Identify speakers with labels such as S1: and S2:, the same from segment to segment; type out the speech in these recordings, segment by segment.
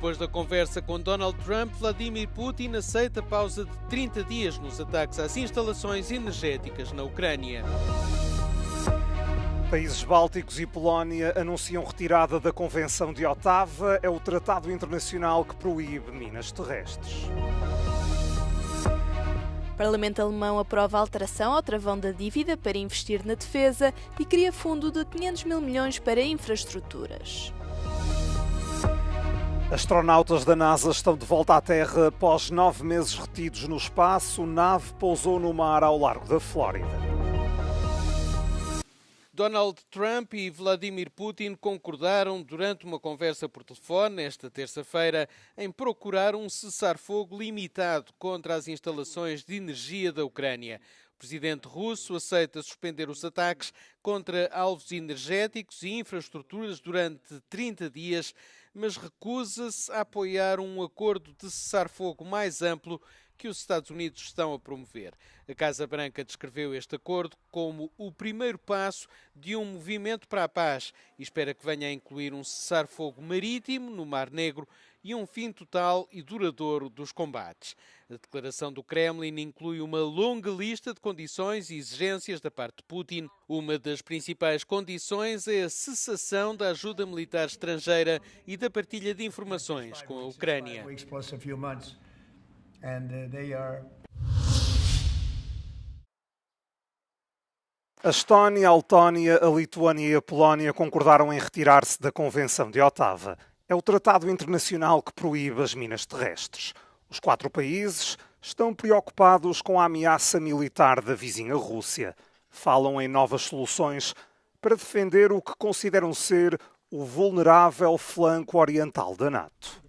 S1: Depois da conversa com Donald Trump, Vladimir Putin aceita pausa de 30 dias nos ataques às instalações energéticas na Ucrânia.
S2: Países bálticos e Polónia anunciam retirada da Convenção de Ottawa. É o tratado internacional que proíbe minas terrestres.
S3: O Parlamento alemão aprova a alteração ao travão da dívida para investir na defesa e cria fundo de 500 mil milhões para infraestruturas.
S2: Astronautas da NASA estão de volta à Terra após 9 meses retidos no espaço. A nave pousou no mar ao largo da Flórida.
S1: Donald Trump e Vladimir Putin concordaram durante uma conversa por telefone esta terça-feira em procurar um cessar-fogo limitado contra as instalações de energia da Ucrânia. O presidente russo aceita suspender os ataques contra alvos energéticos e infraestruturas durante 30 dias, mas recusa-se a apoiar um acordo de cessar-fogo mais amplo que os Estados Unidos estão a promover. A Casa Branca descreveu este acordo como o primeiro passo de um movimento para a paz e espera que venha a incluir um cessar-fogo marítimo no Mar Negro e um fim total e duradouro dos combates. A declaração do Kremlin inclui uma longa lista de condições e exigências da parte de Putin. Uma das principais condições é a cessação da ajuda militar estrangeira e da partilha de informações com a Ucrânia.
S2: A Estónia, a Letónia, a Lituânia e a Polónia concordaram em retirar-se da Convenção de Ottawa. É o tratado internacional que proíbe as minas terrestres. Os 4 países estão preocupados com a ameaça militar da vizinha Rússia. Falam em novas soluções para defender o que consideram ser o vulnerável flanco oriental da NATO.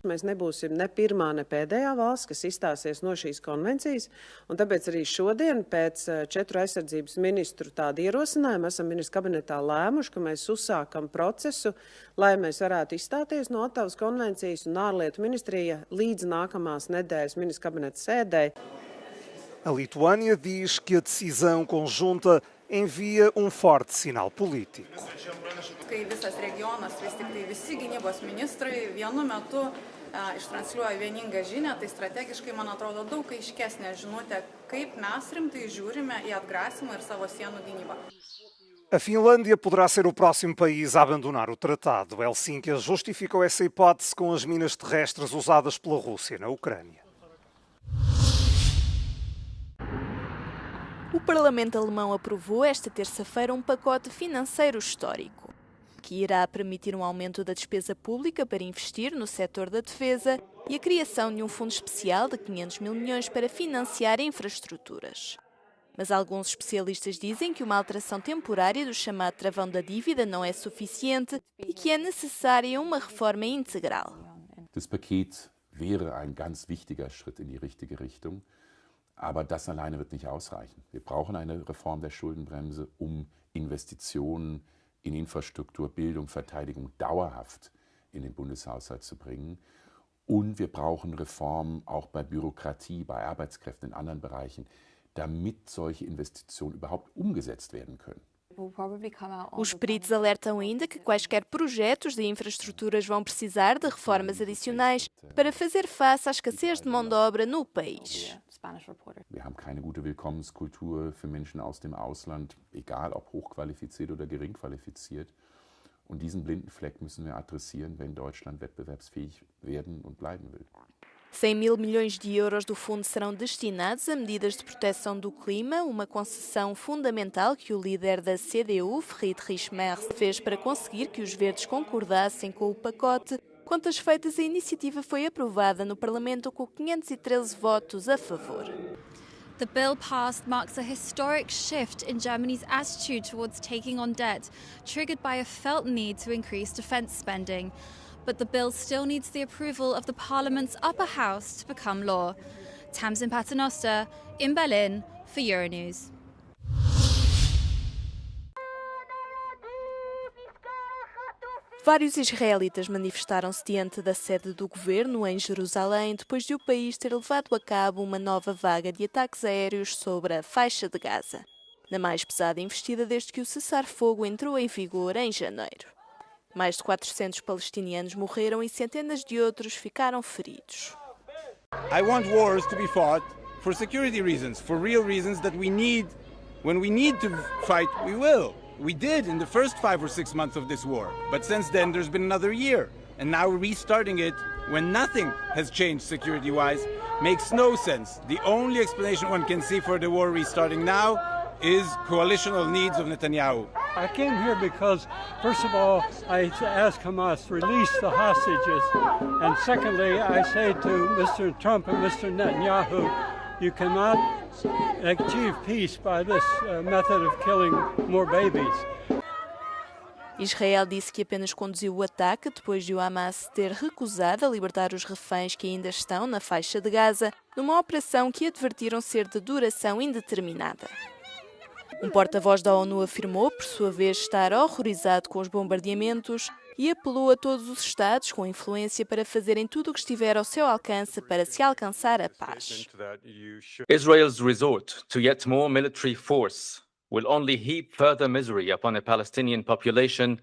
S4: Mēs nebūsim ne pirmā, ne pēdējā valsts, kas izstāsies no šīs konvencijas, un tāpēc arī šodien pēc 4 aizsardzības ministru tādu ierosinājumu esam ministru kabinetā lēmuši, ka mēs uzsākam procesu, lai mēs varētu izstāties no Ottavas konvencijas, un ārlietu ministrija līdz nākamās nedēļas ministru kabineta sēdē.
S2: A Lituânia diz que a decisão conjunta envia um forte sinal político.
S5: Kai visas regionas, vis tik tai visi gynybos ministrai vienu metu ištransliuoja vieningą žinią, tai strategiškai, man atrodo, daug aiškesnė žinutė, kaip mes rimtai žiūrime į atgrasymą ir savo sienų gynybą.
S2: A Finlândia poderá ser o próximo país a abandonar o tratado. Helsinki justificou essa hipótese com as minas terrestres usadas pela Rússia na Ucrânia.
S3: O Parlamento alemão aprovou esta terça-feira um pacote financeiro histórico, que irá permitir um aumento da despesa pública para investir no setor da defesa e a criação de um fundo especial de 500 mil milhões para financiar infraestruturas. Mas alguns especialistas dizem que uma alteração temporária do chamado travão da dívida não é suficiente e que é necessária uma reforma integral.
S6: Das Paket wäre ein ganz wichtiger Schritt in die richtige Richtung. Aber das alleine wird nicht ausreichen. Wir brauchen eine Reform der Schuldenbremse, um Investitionen in Infrastruktur, Bildung, Verteidigung dauerhaft in den Bundeshaushalt zu bringen. Und wir brauchen Reformen auch bei Bürokratie, bei Arbeitskräften in anderen Bereichen, damit solche Investitionen überhaupt umgesetzt werden können.
S3: Os peritos alertam ainda que quaisquer projetos de infraestruturas vão precisar de reformas adicionais para fazer face à escassez de mão de obra no país.
S6: Wir haben keine gute Willkommenskultur für Menschen aus dem Ausland, egal ob hochqualifiziert oder gering qualifiziert. Und diesen blinden Fleck müssen wir adressieren, wenn Deutschland wettbewerbsfähig werden und bleiben will.
S3: 100 mil milhões de euros do fundo serão destinados a medidas de proteção do clima, uma concessão fundamental que o líder da CDU, Friedrich Merz, fez para conseguir que os verdes concordassem com o pacote. Contas feitas, a iniciativa foi aprovada no Parlamento com 513 votos a favor.
S7: The bill passed marks a historic shift in Germany's attitude towards taking on debt, triggered by a felt need to increase defence spending. But the bill still needs the approval of the Parliament's upper house to become law. Tamsin Paternoster, in Berlin, for Euronews.
S3: Vários israelitas manifestaram-se diante da sede do governo em Jerusalém depois de o país ter levado a cabo uma nova vaga de ataques aéreos sobre a faixa de Gaza, na mais pesada investida desde que o cessar-fogo entrou em vigor em janeiro. Mais de 400 palestinianos morreram e centenas de outros ficaram feridos.
S8: I want wars to be fought for security reasons, for real reasons that we need. When we need to fight, we will. We did in the first 5 or 6 months of this war. But since then, there's been another year. And now we're restarting it when nothing has changed security-wise makes no sense. The only explanation one can see for the war restarting now is coalitional needs of Netanyahu.
S9: I came here because, first of all, I ask Hamas to release the hostages. And secondly, I say to Mr. Trump and Mr. Netanyahu, you cannot achieve peace by this method of killing more babies.
S3: Israel disse que apenas conduziu o ataque depois de o Hamas ter recusado a libertar os reféns que ainda estão na faixa de Gaza, numa operação que advertiram ser de duração indeterminada. Um porta-voz da ONU afirmou, por sua vez, estar horrorizado com os bombardeamentos e apelou a todos os Estados com influência para fazerem tudo o que estiver ao seu alcance para se alcançar a paz.
S10: Israel's resort to yet more military force will only heap further misery upon a Palestinian population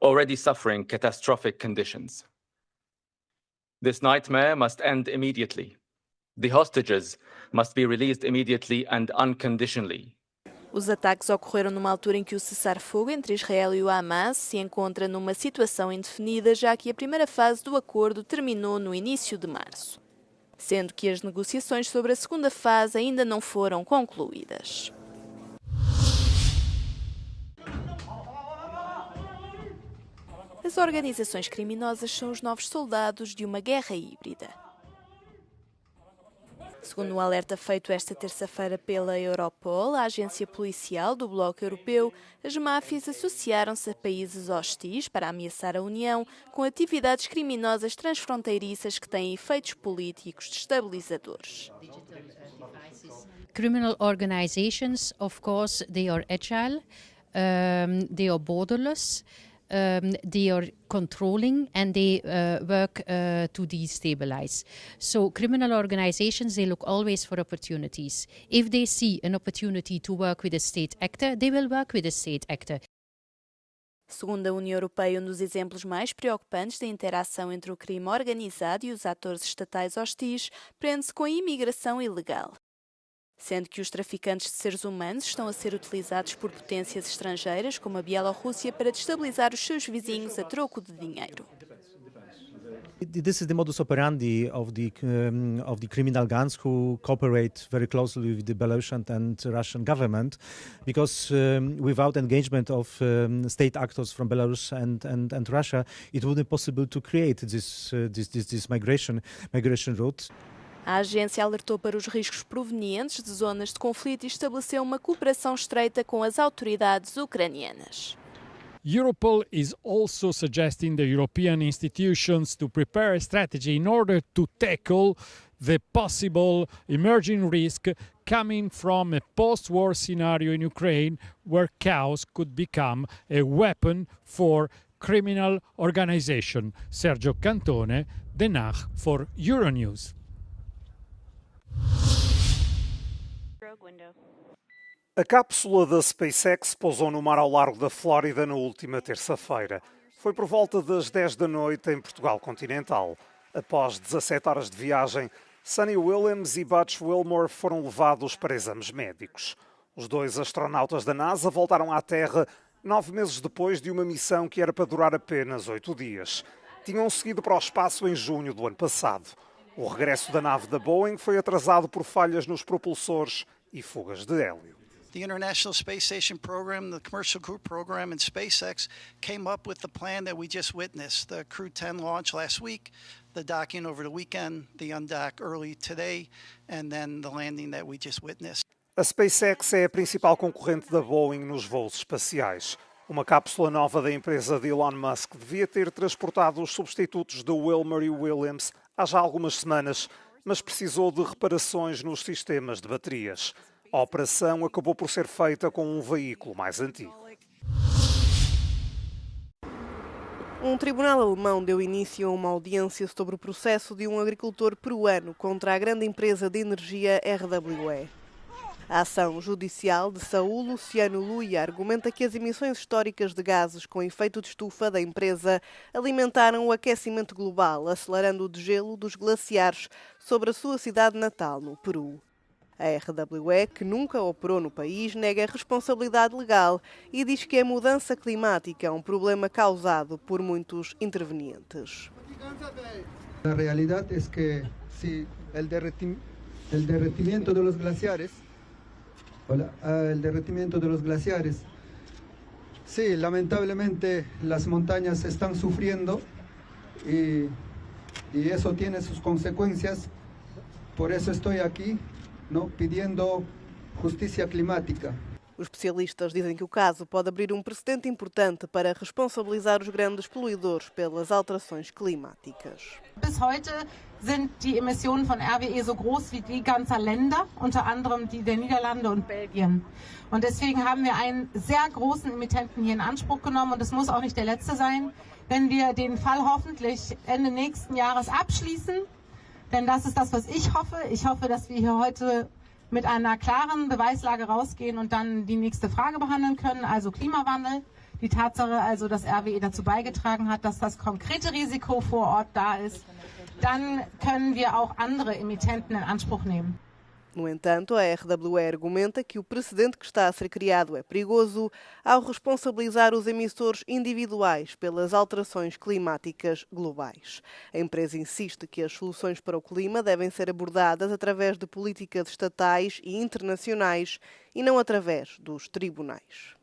S10: already suffering catastrophic conditions. This nightmare must end immediately. The hostages must be released immediately and unconditionally.
S3: Os ataques ocorreram numa altura em que o cessar-fogo entre Israel e o Hamas se encontra numa situação indefinida, já que a primeira fase do acordo terminou no início de março, sendo que as negociações sobre a segunda fase ainda não foram concluídas. As organizações criminosas são os novos soldados de uma guerra híbrida. Segundo um alerta feito esta terça-feira pela Europol, a agência policial do Bloco Europeu, as máfias associaram-se a países hostis para ameaçar a União com atividades criminosas transfronteiriças que têm efeitos políticos destabilizadores.
S11: Criminal organizations, of course, they are agile, they are borderless. They are controlling and they work to destabilize. So criminal organizations, they look always for opportunities. If they see an opportunity to work with a state actor, they will work with a state actor.
S3: Segundo a União Europeia, um dos exemplos mais preocupantes da interação entre o crime organizado e os atores estatais hostis prende-se com a imigração ilegal, sendo que os traficantes de seres humanos estão a ser utilizados por potências estrangeiras, como a Bielorrússia, para destabilizar os seus vizinhos a troco de dinheiro.
S12: This is the modus operandi of the criminal gangs who cooperate very closely with the Belarusian and Russian government, because without engagement of state actors from Belarus and Russia, it wouldn't be possible to create this migration route.
S3: A agência alertou para os riscos provenientes de zonas de conflito e estabeleceu uma cooperação estreita com as autoridades ucranianas.
S13: Europol is also suggesting the European institutions to prepare a strategy in order to tackle the possible emerging risk coming from a post-war scenario in Ukraine where chaos could become a weapon for criminal organization. Sergio Cantone, Den Haag for Euronews.
S2: A cápsula da SpaceX pousou no mar ao largo da Flórida na última terça-feira. Foi por volta das 10 da noite em Portugal continental. Após 17 horas de viagem, Sunny Williams e Butch Wilmore foram levados para exames médicos. Os dois astronautas da NASA voltaram à Terra 9 meses depois de uma missão que era para durar apenas 8 dias. Tinham seguido para o espaço em junho do ano passado. O regresso da nave da Boeing foi atrasado por falhas nos propulsores e fugas de hélio.
S14: The International Space Station program, the Commercial Crew program, and SpaceX came up with the plan that we just witnessed. The Crew 10 launch last week, the docking over the weekend, the undock early today, and then the landing that we just witnessed.
S2: A SpaceX é a principal concorrente da Boeing nos voos espaciais. Uma cápsula nova da empresa de Elon Musk devia ter transportado os substitutos de Wilmore e Williams há já algumas semanas, mas precisou de reparações nos sistemas de baterias. A operação acabou por ser feita com um veículo mais antigo.
S15: Um tribunal alemão deu início a uma audiência sobre o processo de um agricultor peruano contra a grande empresa de energia RWE. A ação judicial de Saúl Luciano Luia argumenta que as emissões históricas de gases com efeito de estufa da empresa alimentaram o aquecimento global, acelerando o degelo dos glaciares sobre a sua cidade natal, no Peru. A RWE, que nunca operou no país, nega a responsabilidade legal e diz que a mudança climática é um problema causado por muitos intervenientes.
S16: A realidade é que se o derretimiento de los glaciares, sí, lamentablemente las montañas están sufriendo y eso tiene sus consecuencias. Por eso estoy aquí, ¿no?, pidiendo justicia climática.
S15: Os especialistas dizem que o caso pode abrir um precedente importante para responsabilizar os grandes poluidores pelas alterações climáticas.
S17: Bis heute sind die Emissionen von RWE so groß wie die ganzer Länder, unter anderem die der Niederlande und Belgien. Und deswegen haben wir einen sehr großen Emittenten hier in Anspruch genommen und es muss auch nicht der letzte sein, wenn wir den Fall hoffentlich Ende nächsten Jahres abschließen. Denn das ist das, was ich hoffe. Ich hoffe, dass wir hier heute mit einer klaren Beweislage rausgehen und dann die nächste Frage behandeln können, also Klimawandel. Die Tatsache also, dass RWE dazu beigetragen hat, dass das konkrete Risiko vor Ort da ist. Dann können wir auch andere Emittenten in Anspruch nehmen.
S15: No entanto, a RWE argumenta que o precedente que está a ser criado é perigoso ao responsabilizar os emissores individuais pelas alterações climáticas globais. A empresa insiste que as soluções para o clima devem ser abordadas através de políticas estatais e internacionais e não através dos tribunais.